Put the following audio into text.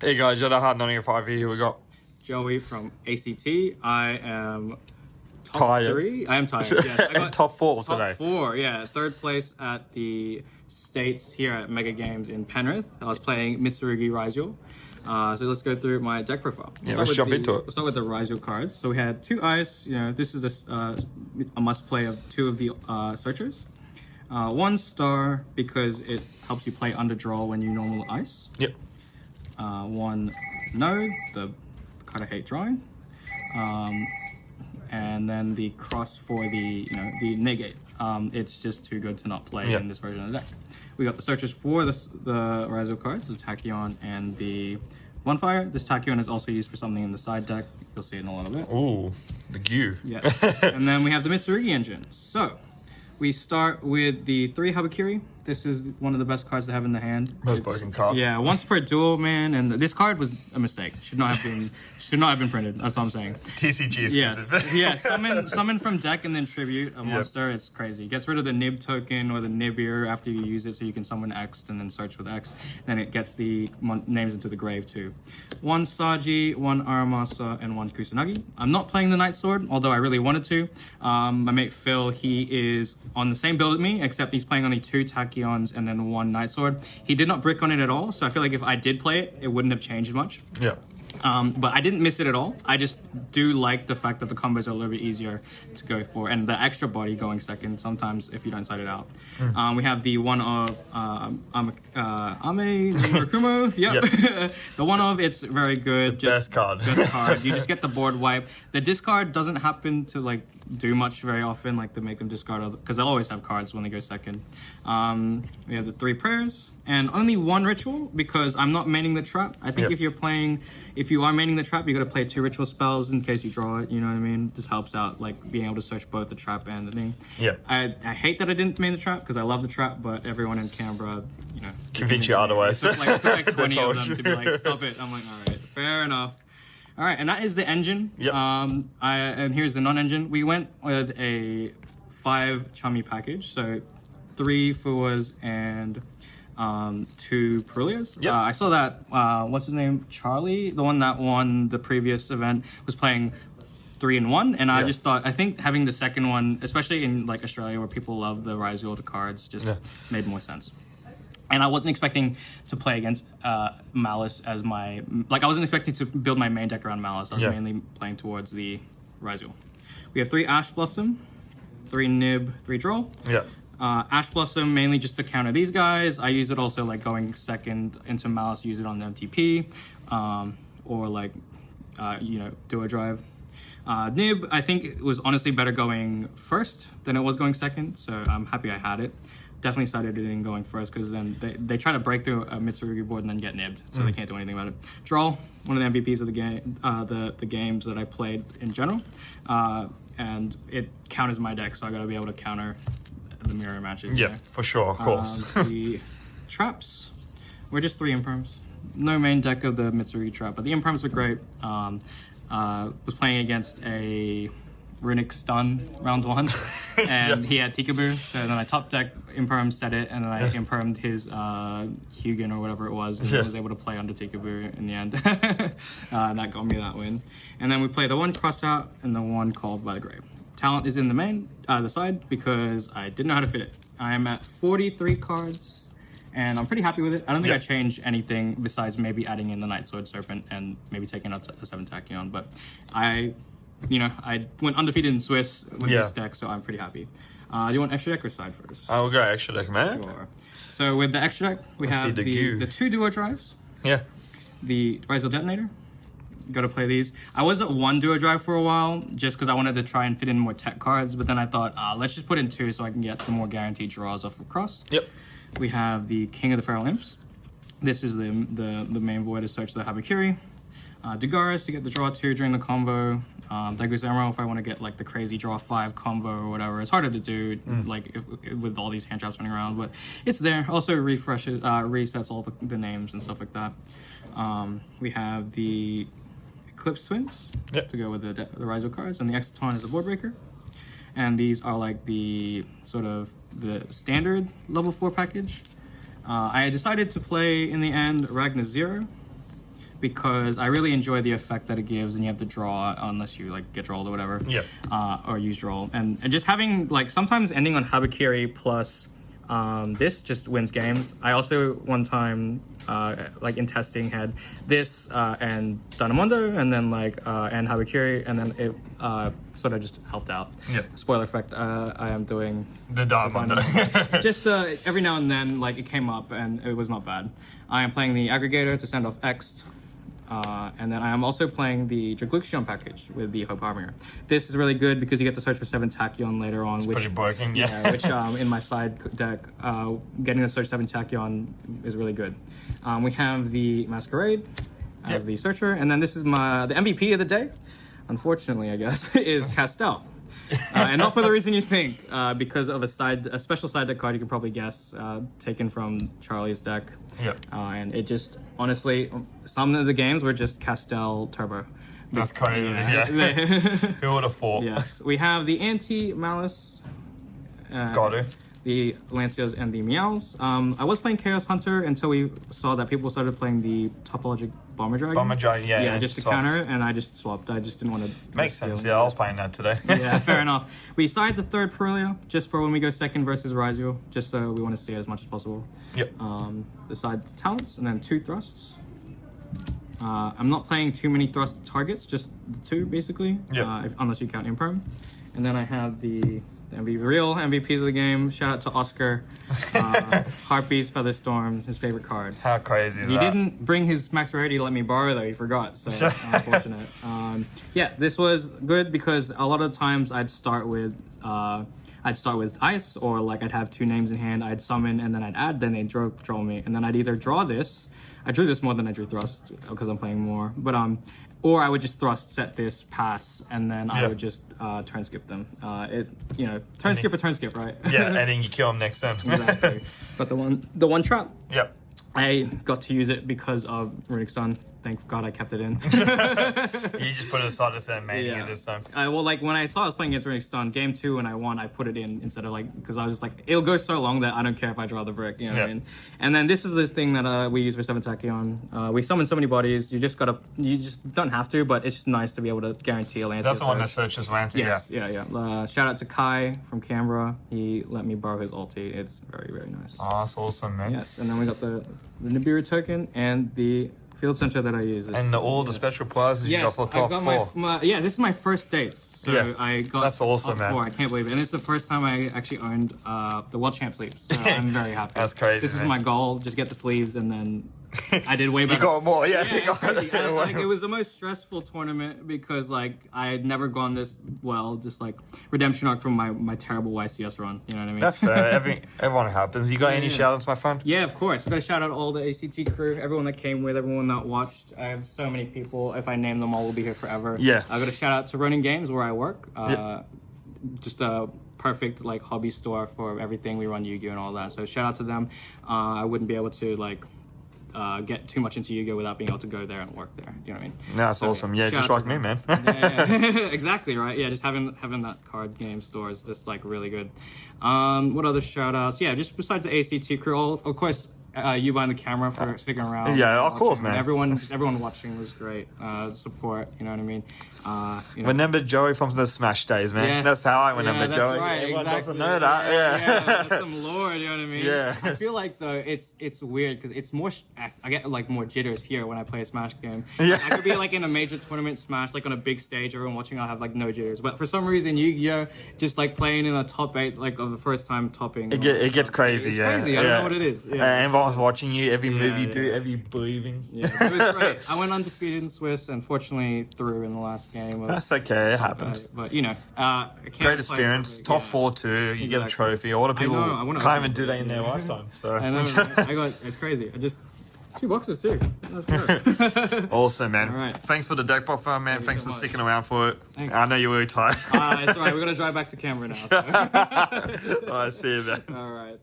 Hey guys, you're the hard Nottingham 5 here. We got Joey from ACT. I am top tired. 3. I am tired. Yes, I got top 4 top today. 4. Yeah, 3rd place at the States here at Mega Games in Penrith. I was playing Mitsurugi Ryzeal. So let's go through my deck profile. Let's jump into it. We'll start with the Ryzeal cards. So we had 2 ice. You know, this is a must play of 2 of the searchers. 1 star because it helps you play under draw when you normal ice. Yep. 1 node, the card I hate drawing. And then the cross for the negate. It's just too good to not play in this version of the deck. We got the searchers for the Ryzeal cards, the Tachyon and the Bonfire. This Tachyon is also used for something in the side deck. You'll see it in a little bit. Ooh, the Gyu. Yes. And then we have the Mitsurugi engine. So we start with the 3 Habakiri. This is one of the best cards to have in the hand. Most broken card. Yeah, once per duel, man, and this card was a mistake. Should not have been printed. That's what I'm saying. TCG Yes, yeah. Summon from deck and then tribute a monster. It's crazy. Gets rid of the nib token or the nibir after you use it, so you can summon X and then search with X. Then it gets the names into the grave too. 1 Saji, 1 Aramasa, and 1 Kusanagi. I'm not playing the Night Sword, although I really wanted to. My mate Phil, he is on the same build as me, except he's playing only 2 Tachyons and then 1 Night Sword. He did not brick on it at all, so I feel like if I did play it, it wouldn't have changed much. Yeah. But I didn't miss it at all. I just do like the fact that the combos are a little bit easier to go for, and the extra body going second sometimes if you don't side it out. We have the one of Ame Rakumo. Yep. The one of, it's very good. Best card. Best card. You just get the board wipe. The discard doesn't happen to like do much very often, like to make them discard, because they'll always have cards when they go second. We have the 3 prayers and only 1 ritual because I'm not maining the trap. I think if you are maining the trap, you got to play 2 ritual spells in case you draw it. You know what I mean? This helps out, like being able to search both the trap and the thing. Yeah. I hate that I didn't main the trap because I love the trap, but everyone in Canberra, convince you otherwise. It took like 20 of them to be like, stop it. I'm like, all right, fair enough. All right, and that is the engine. Yep. And here's the non-engine. We went with a 5 chummy package, so 3 Fuas and 2 Perulias. Yep. I saw that, what's his name? Charlie, the one that won the previous event, was playing 3 and 1, and I just thought, I think having the second one, especially in like Australia where people love the Ryzeal cards, just made more sense. And I wasn't expecting to play against Malice as my... Like, I wasn't expecting to build my main deck around Malice. I was mainly playing towards the Ryzeal. We have 3 Ash Blossom, 3 Nib, 3 Draw. Yeah. Ash Blossom mainly just to counter these guys. I use it also like going second into Malice, use it on the MTP. Or like, do a drive. Nib, I think it was honestly better going first than it was going second. So I'm happy I had it. Definitely started it in going first because then they try to break through a Mitsurugi board and then get nibbed, so they can't do anything about it. Draw, one of the MVPs of the game, the games that I played in general, and it counters my deck, so I got to be able to counter the mirror matches. Yeah, for sure, of course. The traps, we're just 3 imperms. No main deck of the Mitsurugi trap, but the imperms were great. Was playing against a Runic Stun round 1, and he had Tikaboo, so then I top deck Imperm, set it, and then I Impermed his Hugin or whatever it was, and I was able to play under Tikaboo in the end. And that got me that win. And then we play the 1 cross out and the 1 called by the grave. Talent is in the main, the side, because I didn't know how to fit it. I am at 43 cards, and I'm pretty happy with it. I don't think I changed anything besides maybe adding in the Night Sword Serpent and maybe taking out the 7 Tachyon, but I went undefeated in Swiss with this deck, so I'm pretty happy. Do you want extra deck or side first? I will go extra deck, man. Sure. So with the extra deck, we have the 2 duo drives. Yeah. The Ryzeal Detonator. Got to play these. I was at 1 duo drive for a while, just because I wanted to try and fit in more tech cards, but then I thought, let's just put in 2 so I can get some more guaranteed draws off of cross. Yep. We have the King of the Feral Imps. This is the main void to search the Habakiri. Dugaris to get the draw 2 during the combo. Dagus Emerald if I want to get like the crazy draw 5 combo or whatever. It's harder to do like with all these hand traps running around, but it's there. Also refreshes, resets all the names and stuff like that. We have the Eclipse Twins to go with the Ryzeal cards, and the Exciton is a board breaker. And these are like the sort of the standard level 4 package. I decided to play in the end Ragnar Zero because I really enjoy the effect that it gives, and you have to draw unless you like get drawn or whatever. Yeah. Or use draw, and just having like sometimes ending on Habakiri plus this just wins games. I also one time like in testing had this and Dynamondo and then like and Habakiri, and then it sort of just helped out. Yeah. Spoiler effect, I am doing The Dynamondo. just every now and then like it came up and it was not bad. I am playing the aggregator to send off X. And then I am also playing the Dragluxion package with the Hope Armor. This is really good because you get to search for 7 Tachyon later on. Which, pretty broken, yeah. which in my side deck, getting to search 7 Tachyon is really good. We have the Masquerade as the searcher, and then this is the MVP of the day, unfortunately, I guess, is Castel. And not for the reason you think, because of a special side deck card you can probably guess, taken from Charlie's deck. Yeah. And it just, honestly, some of the games were just Castel Turbo. That's crazy, yeah. Who would have thought? Yes. We have the Anti-Malice. Got it. The Lancios and the Meows. I was playing Chaos Hunter until we saw that people started playing the Topologic Bomber Dragon. Bomber Dragon, yeah. Yeah, just to counter it, and I just swapped. I just didn't want to. Makes sense, yeah, I was playing that today. Yeah, fair enough. We sided the third Perulia just for when we go second versus Ryzeal, just so we want to see it as much as possible. Yep. The side talents, and then 2 thrusts. I'm not playing too many thrust targets, just 2 basically, unless you count Imperm. And then I have the real MVPs of the game. Shout out to Oscar. Harpies, Featherstorms, his favorite card. How crazy is that? He didn't bring his Max Rarity to let me borrow though, he forgot, so unfortunate. Yeah, this was good because a lot of times I'd start with ice, or like I'd have 2 names in hand, I'd summon and then I'd add, then they'd draw me, and then I'd either draw this. I drew this more than I drew thrust because I'm playing more, but or I would just thrust, set this, pass, and then I would just turn skip them. Turn skip for turn skip, right? Yeah, and then you kill them next turn. Exactly. But the one trap. Yep. I got to use it because of Runic Stun. Thank God I kept it in. You just put it aside instead of maining it this time. Well, like when I saw I was playing against Runic Stun, game 2 and I won, I put it in instead of like, because I was just like, it'll go so long that I don't care if I draw the brick, you know what I mean? And then this is the thing that we use for 7 Tachyon. We summon so many bodies, you just don't have to, but it's just nice to be able to guarantee a Lancia. That's the one that searches Lancia, yes, yeah. Shout out to Kai from Canberra. He let me borrow his ulti. It's very, very nice. Oh, that's awesome, man. Yes, and then we got the Nibiru token and the Field Center that I use. And all the special prizes you got for top 4. This is my first states. So I got that's awesome, top 4. man. I can't believe it. And it's the first time I actually owned the World Champ sleeves. So I'm very happy. That's crazy. This is my goal, just get the sleeves, and then I did way better. You got more, yeah. It's crazy. It was the most stressful tournament because like I had never gone this well, just like redemption arc from my terrible YCS run. You know what I mean? That's fair. Everyone happens. You got any shout-outs, my friend? Yeah, of course. I got to shout out all the ACT crew, everyone that came with, everyone that watched. I have so many people. If I name them all, we'll be here forever. Yeah. I got to shout out to Running Games where I work. Just a perfect like hobby store for everything. We run Yu-Gi-Oh and all that. So shout out to them. I wouldn't be able to like get too much into Yu-Gi-Oh without being able to go there and work there. You know what I mean? No, that's awesome. Yeah, just like me, man. Exactly, right? Yeah, just having that card game store is just like really good. What other shout outs? Yeah, just besides the ACT crew, of course, you behind the camera for sticking around. Yeah, of course, man. Everyone watching was great. Support, you know what I mean? Remember Joey from the Smash days, man. Yes. That's how I remember that's Joey. Right, Everyone exactly. doesn't know that. Yeah. That's some lore, you know what I mean? Yeah. I feel like though it's weird because it's more. I get like more jitters here when I play a Smash game. Yeah. I could be like in a major tournament Smash, like on a big stage, everyone watching. I'll have like no jitters, but for some reason Yu-Gi-Oh, just like playing in a top 8, like of the first time topping. It gets crazy. It's yeah. crazy. I don't know what it is. Yeah. Everyone's watching you. Every move you do, every breathing. Yeah, it was great. I went undefeated in Swiss, unfortunately threw in the last game. That's okay, it happens. But you know, I can't great experience. Top 4 too. You get a trophy. A lot of people can't even do that in their lifetime. So I know. It's crazy. I just 2 boxes too. That's good. Awesome, man. All right. Thanks for the deck buffer, man. Thanks for so much. sticking around for it. Thanks. I know you're really tired. It's alright. We're gonna drive back to Canberra now. So. All right, see you, man. All right.